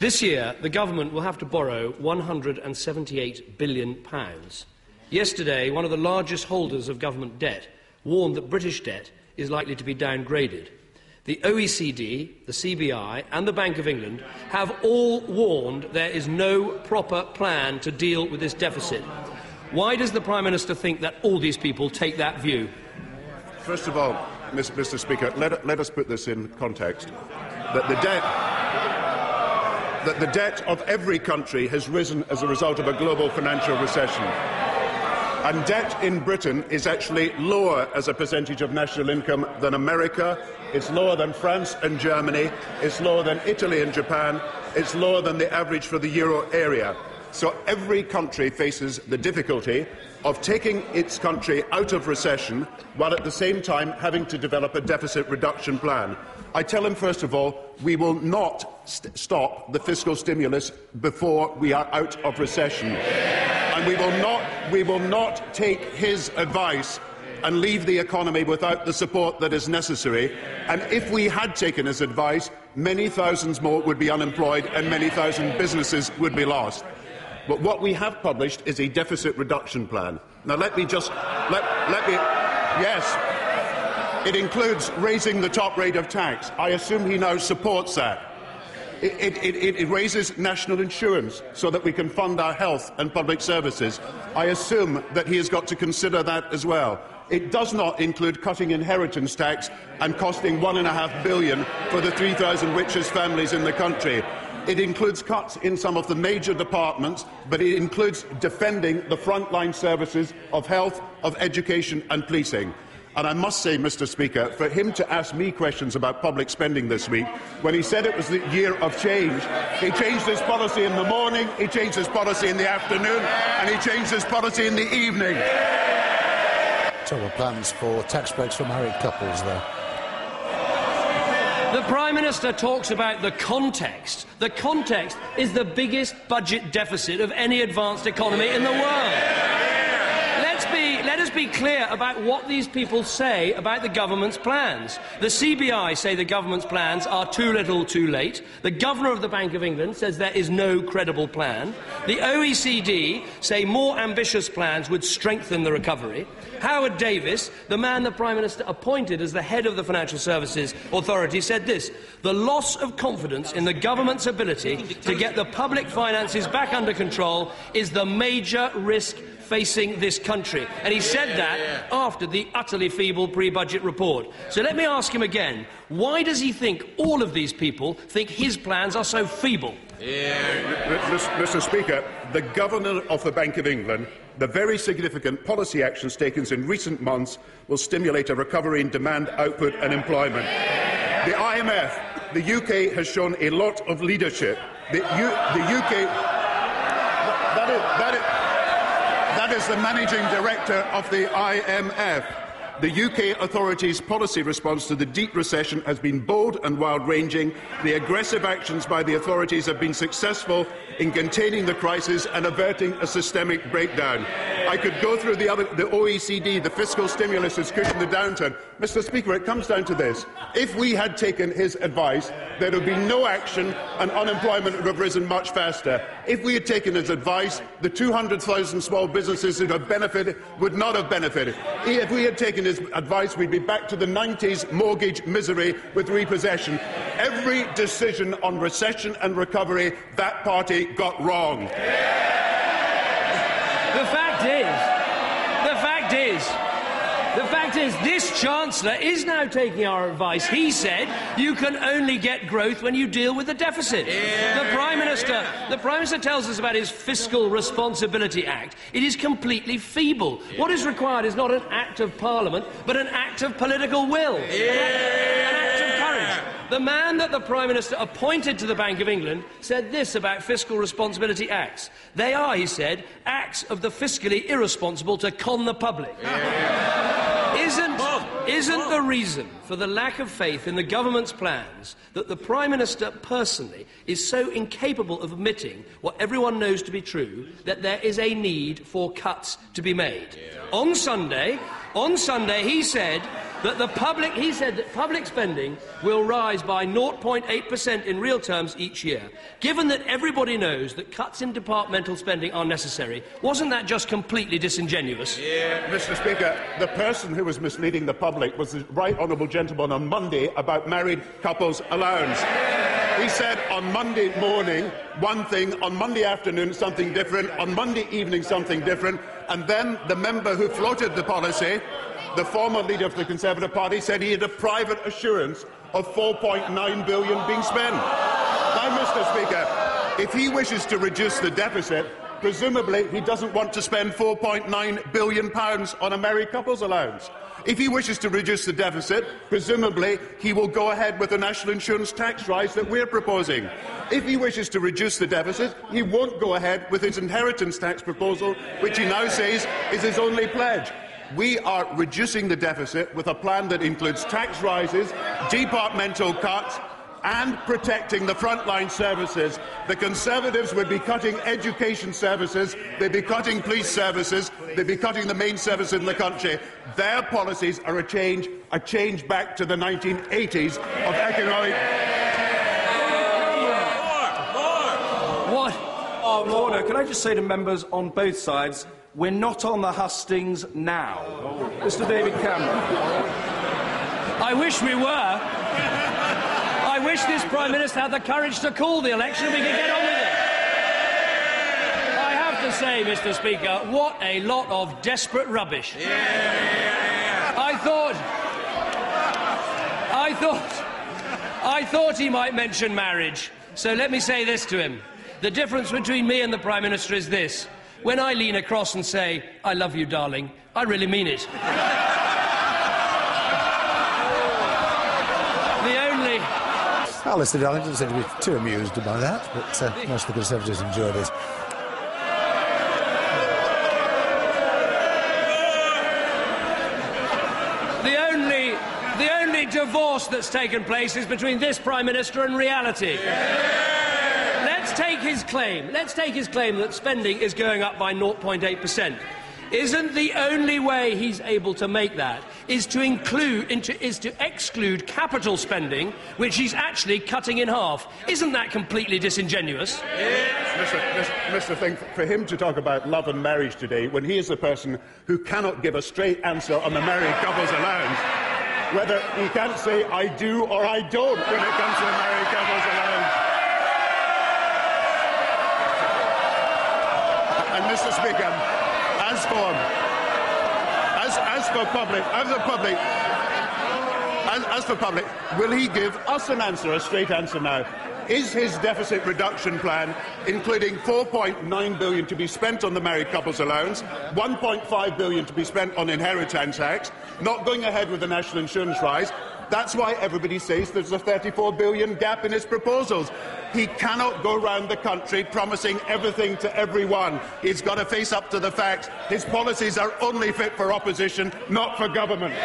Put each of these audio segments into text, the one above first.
This year, the government will have to borrow £178 billion. Yesterday, one of the largest holders of government debt warned that British debt is likely to be downgraded. The OECD, the CBI and the Bank of England have all warned there is no proper plan to deal with this deficit. Why does the Prime Minister think that all these people take that view? First of all, Mr. Speaker, let us put this in context. That the debt of every country has risen as a result of a global financial recession. And debt in Britain is actually lower as a percentage of national income than America, it's lower than France and Germany, it's lower than Italy and Japan, it's lower than the average for the euro area. So every country faces the difficulty of taking its country out of recession while at the same time having to develop a deficit reduction plan. I tell him, first of all, we will not stop the fiscal stimulus before we are out of recession. And we will not take his advice and leave the economy without the support that is necessary. And if we had taken his advice, many thousands more would be unemployed and many thousand businesses would be lost. But what we have published is a deficit reduction plan. Now, yes, it includes raising the top rate of tax. I assume he now supports that. It raises national insurance so that we can fund our health and public services. I assume that he has got to consider that as well. It does not include cutting inheritance tax and costing £1.5 billion for the 3,000 richest families in the country. It includes cuts in some of the major departments, but it includes defending the frontline services of health, of education and policing. And I must say, Mr. Speaker, for him to ask me questions about public spending this week, when he said it was the year of change, he changed his policy in the morning, he changed his policy in the afternoon, and he changed his policy in the evening. Total plans for tax breaks for married couples there. The Prime Minister talks about the context. The context is the biggest budget deficit of any advanced economy in the world. Let us be clear about what these people say about the government's plans. The CBI say the government's plans are too little, too late. The Governor of the Bank of England says there is no credible plan. The OECD say more ambitious plans would strengthen the recovery. Howard Davis, the man the Prime Minister appointed as the head of the Financial Services Authority, said this: the loss of confidence in the government's ability to get the public finances back under control is the major risk facing this country. And he said that after the utterly feeble pre-budget report. So let me ask him again, why does he think all of these people think his plans are so feeble? Mr. Speaker, the Governor of the Bank of England, the very significant policy actions taken in recent months will stimulate a recovery in demand, output and employment. The IMF, the UK has shown a lot of leadership. The UK... That is the Managing Director of the IMF. The UK authorities' policy response to the deep recession has been bold and wide-ranging. The aggressive actions by the authorities have been successful in containing the crisis and averting a systemic breakdown. I could go through the OECD, the fiscal stimulus has cushioned the downturn. Mr. Speaker, it comes down to this. If we had taken his advice, there would be no action and unemployment would have risen much faster. If we had taken his advice, the 200,000 small businesses who have benefited would not have benefited. If we had taken his advice, we'd be back to the 90s mortgage misery with repossession. Every decision on recession and recovery, that party got wrong. The fact is, this Chancellor is now taking our advice. He said you can only get growth when you deal with the deficit. The Prime Minister tells us about his Fiscal Responsibility Act. It is completely feeble. What is required is not an act of Parliament, but an act of political will. An act of courage. The man that the Prime Minister appointed to the Bank of England said this about Fiscal Responsibility Acts. They are, he said, acts of the fiscally irresponsible to con the public. Isn't the reason for the lack of faith in the government's plans that the Prime Minister personally is so incapable of admitting what everyone knows to be true, that there is a need for cuts to be made? On Sunday, he said that he said that public spending will rise by 0.8% in real terms each year. Given that everybody knows that cuts in departmental spending are necessary, wasn't that just completely disingenuous? Yeah. Mr. Speaker, the person who was misleading the public was the right honourable gentleman on Monday about married couples allowance. He said on Monday morning one thing, on Monday afternoon something different, on Monday evening something different, and then the member who floated the policy, the former leader of the Conservative Party, said he had a private assurance of £4.9 billion being spent. Now, Mr. Speaker, if he wishes to reduce the deficit, presumably he doesn't want to spend £4.9 billion on a married couple's allowance. If he wishes to reduce the deficit, presumably he will go ahead with the national insurance tax rise that we're proposing. If he wishes to reduce the deficit, he won't go ahead with his inheritance tax proposal, which he now says is his only pledge. We are reducing the deficit with a plan that includes tax rises, departmental cuts, and protecting the frontline services. The Conservatives would be cutting education services, they'd be cutting police services, they'd be cutting the main service in the country. Their policies are a change back to the 1980s of economic... What? Order. Can I just say to members on both sides, we're not on the hustings now. Mr. David Cameron. I wish we were. I wish this Prime Minister had the courage to call the election and we could get on with it. I have to say, Mr. Speaker, what a lot of desperate rubbish. I thought he might mention marriage. So let me say this to him. The difference between me and the Prime Minister is this. When I lean across and say, "I love you, darling," I really mean it. Alistair Darling doesn't seem to be too amused by that, but most of the Conservatives enjoyed it. The only divorce that's taken place is between this Prime Minister and reality. Let's take his claim that spending is going up by 0.8%. Isn't the only way he's able to make that is to exclude capital spending, which he's actually cutting in half? Isn't that completely disingenuous? Mr. Thing, for him to talk about love and marriage today, when he is the person who cannot give a straight answer on the married couple's allowance, whether he can't say "I do" or "I don't" when it comes to the married couple's allowance. And Mr. Speaker, as for public, will he give us an answer, a straight answer now? Is his deficit reduction plan, including £4.9 billion to be spent on the married couple's allowance, £1.5 billion to be spent on inheritance tax, not going ahead with the national insurance rise? That's why everybody says there's a £34 billion gap in his proposals. He cannot go round the country promising everything to everyone. He's got to face up to the facts. His policies are only fit for opposition, not for government. I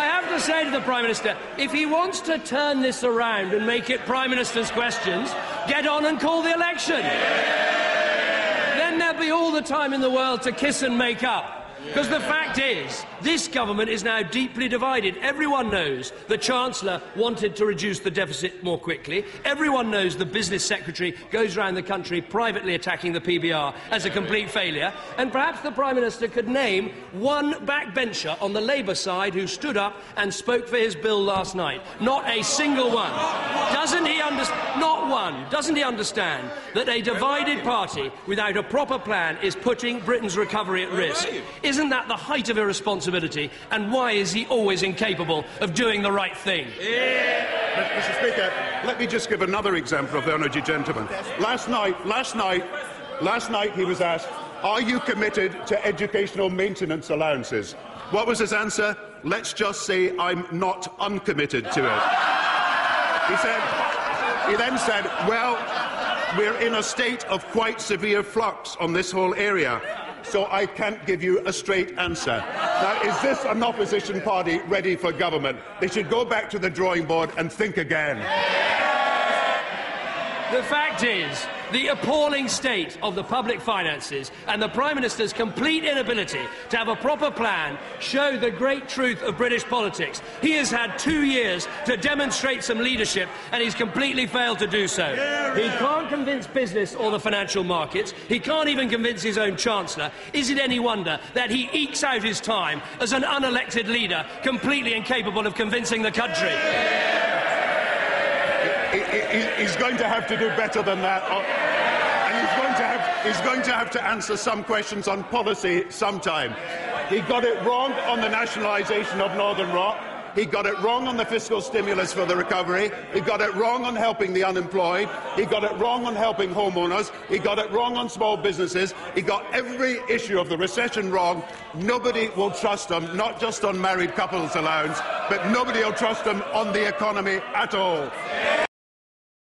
have to say to the Prime Minister, if he wants to turn this around and make it Prime Minister's questions, get on and call the election. Then there'll be all the time in the world to kiss and make up. Because the fact is, this government is now deeply divided. Everyone knows the Chancellor wanted to reduce the deficit more quickly. Everyone knows the Business Secretary goes around the country privately attacking the PBR as a complete failure. And perhaps the Prime Minister could name one backbencher on the Labour side who stood up and spoke for his bill last night. Not a single one. Doesn't he understand that a divided party without a proper plan is putting Britain's recovery at risk? Isn't that the height of irresponsibility? And why is he always incapable of doing the right thing? Mr. Speaker, let me just give another example of the honourable gentleman. Last night he was asked, "Are you committed to educational maintenance allowances?" What was his answer? "Let's just say I'm not uncommitted to it." He then said, "Well, we're in a state of quite severe flux on this whole area, so I can't give you a straight answer." Now, is this an opposition party ready for government? They should go back to the drawing board and think again. The fact is, the appalling state of the public finances and the Prime Minister's complete inability to have a proper plan show the great truth of British politics. He has had 2 years to demonstrate some leadership, and he's completely failed to do so. He can't convince business or the financial markets. He can't even convince his own Chancellor. Is it any wonder that he ekes out his time as an unelected leader, completely incapable of convincing the country? He's going to have to do better than that. And he's going to have to answer some questions on policy sometime. He got it wrong on the nationalisation of Northern Rock. He got it wrong on the fiscal stimulus for the recovery. He got it wrong on helping the unemployed. He got it wrong on helping homeowners. He got it wrong on small businesses. He got every issue of the recession wrong. Nobody will trust him, not just on married couples allowance, but nobody will trust him on the economy at all.